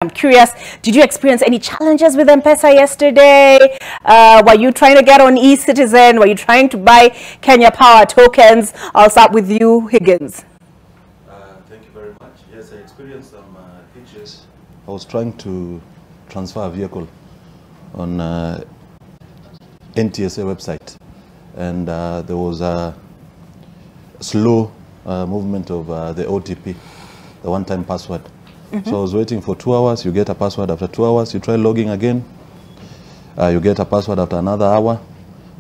I'm curious, did you experience any challenges with M-Pesa yesterday? Were you trying to get on eCitizen? Were you trying to buy Kenya Power tokens? I'll start with you, Higgins. Thank you very much. Yes, I experienced some glitches. I was trying to transfer a vehicle on NTSA website, and there was a slow movement of the OTP, the one-time password. So I was waiting for 2 hours. You get a password after 2 hours. You try logging again. You get a password after another hour.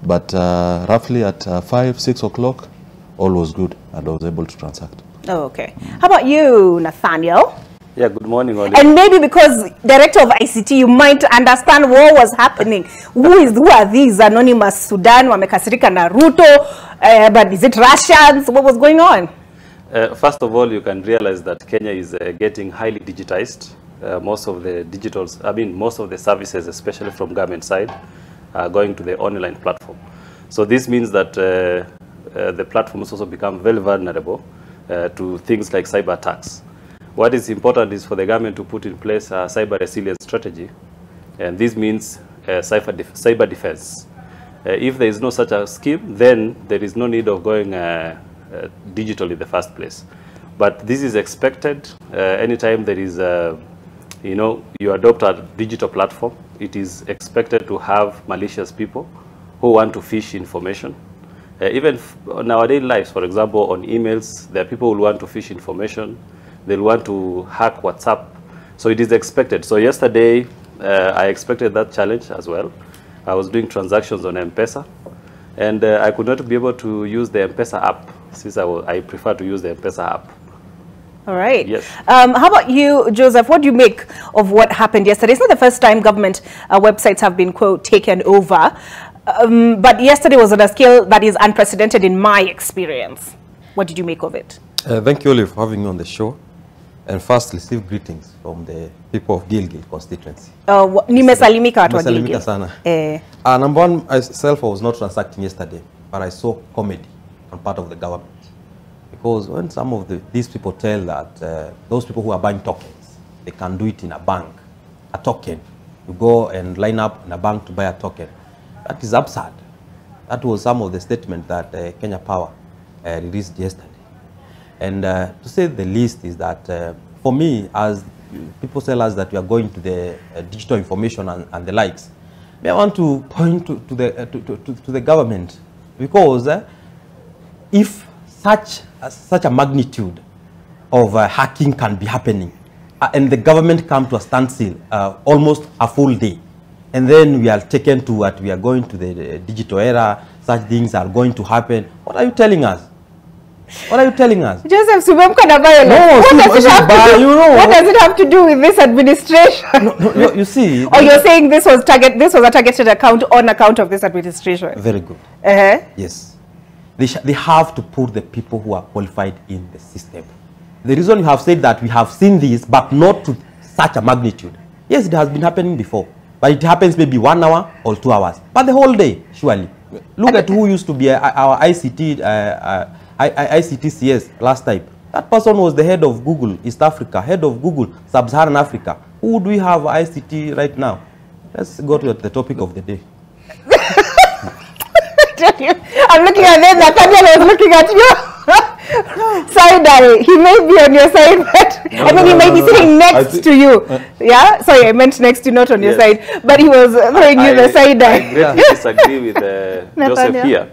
But roughly at 5, 6 o'clock, all was good, and I was able to transact. Oh, okay. How about you, Nathaniel? Yeah, good morning, Oli. And maybe because Director of ICT, you might understand what was happening. Who are these anonymous Sudan, wamekasirika na Ruto, but is it Russians? What was going on? First of all, you can realize that Kenya is getting highly digitized. Most of the most of the services, especially from government side, are going to the online platform. So this means that the platforms also become very vulnerable to things like cyber attacks. What is important is for the government to put in place a cyber resilience strategy, and this means cyber defense. If there is no such a scheme, then there is no need of going digital in the first place. But this is expected anytime there is you adopt a digital platform. It is expected to have malicious people who want to phish information. Even on our daily lives, for example, on emails, there are people who want to phish information. They'll want to hack WhatsApp. So it is expected. So yesterday, I expected that challenge as well. I was doing transactions on M-Pesa, and I could not be able to use the M-Pesa app, since I prefer to use the M-Pesa app. All right. Yes. How about you, Joseph? What do you make of what happened yesterday? It's not the first time government websites have been, quote, taken over. But yesterday was on a scale that is unprecedented in my experience. What did you make of it? Thank you, Oli, for having me on the show. And first, receive greetings from the people of Gilgil constituency. Nimesalimika watu wa Gilgil. Nimesalimika sana. Number one, myself, I was not transacting yesterday, but I saw comedy on part of the government. Because when some of these people tell that those people who are buying tokens, they can do it in a bank, a token. You go and line up in a bank to buy a token. That is absurd. That was some of the statement that Kenya Power released yesterday. And to say the least is that for me, as people tell us that we are going to the digital information and the likes, I want to point to the government, because if such a magnitude of hacking can be happening, and the government come to a standstill almost a full day, and then we are taken to what we are going to the digital era, such things are going to happen, what are you telling us? What are you telling us? Joseph, what does it have to do with this administration? No, you see. Or you're saying this was a targeted account on account of this administration? Very good. Yes. They have to put the people who are qualified in the system. The reason you have said that we have seen this, but not to such a magnitude. Yes, it has been happening before. But it happens maybe 1 hour or 2 hours. But the whole day, surely. Look at who used to be our ICTCS last time. That person was the head of Google East Africa, head of Google Sub-Saharan Africa. Who do we have ICT right now? Let's go to the topic of the day. I'm looking at them, Nathaniel was looking at you. Side-eye. He may be on your side, but he may be sitting next to you. Yeah? Sorry, I meant next to, not on your side. But he was throwing you the side-eye. I greatly disagree with Joseph here.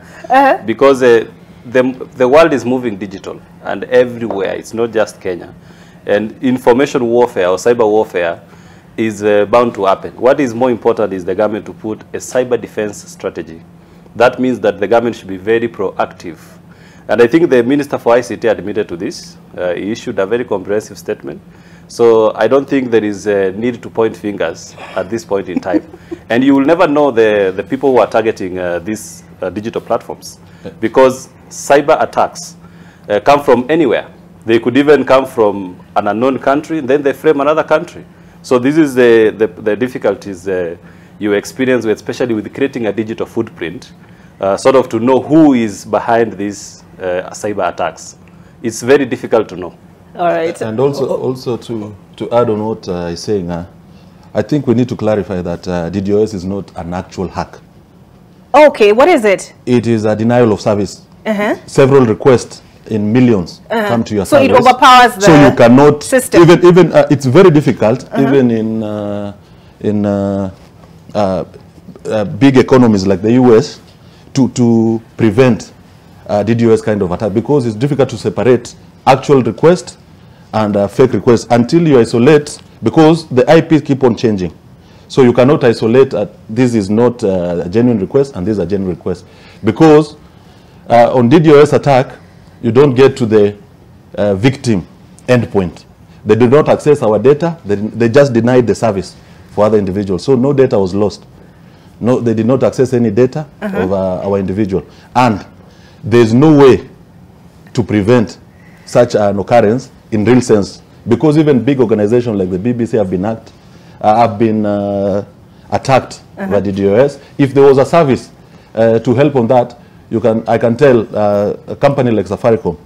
Because the world is moving digital, and everywhere. It's not just Kenya. And information warfare or cyber warfare is bound to happen. What is more important is the government to put a cyber defense strategy. That means that the government should be very proactive. And I think the Minister for ICT admitted to this. He issued a very comprehensive statement. So I don't think there is a need to point fingers at this point in time. And you will never know the people who are targeting these digital platforms, because cyber attacks come from anywhere. They could even come from an unknown country, and then they frame another country. So this is the difficulties you experience, especially with creating a digital footprint, sort of to know who is behind these cyber attacks. It's very difficult to know. All right. And also to add on what he's saying, I think we need to clarify that DDOS is not an actual hack. Okay, what is it? It is a denial of service. Several requests in millions come to your so service. So it overpowers the So you cannot system. Even it's very difficult even in big economies like the US to prevent DDoS kind of attack, because it's difficult to separate actual request and fake request until you isolate, because the IP keep on changing. So you cannot isolate this is not a genuine request and this is a genuine request, because on DDoS attack you don't get to the victim endpoint. They did not access our data. They just denied the service for other individuals. So no data was lost. No, they did not access any data of our individual. And there's no way to prevent such an occurrence in real sense, because even big organizations like the BBC have been attacked by DDoS. If there was a service to help on that, I can tell a company like Safaricom,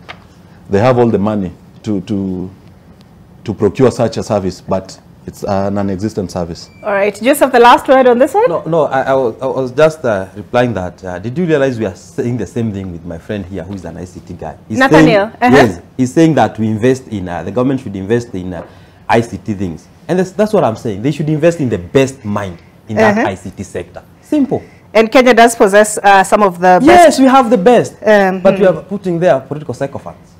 they have all the money to procure such a service, but it's a non-existent service. All right, Joseph, the last word on this one? No, I was just replying that, did you realize we are saying the same thing with my friend here, who is an ICT guy? He's Nathaniel. Saying, yes, he's saying that we invest in, the government should invest in ICT things. And that's what I'm saying. They should invest in the best mind in that ICT sector. Simple. And Kenya does possess some of the best. Yes, we have the best. But we are putting there political sycophants.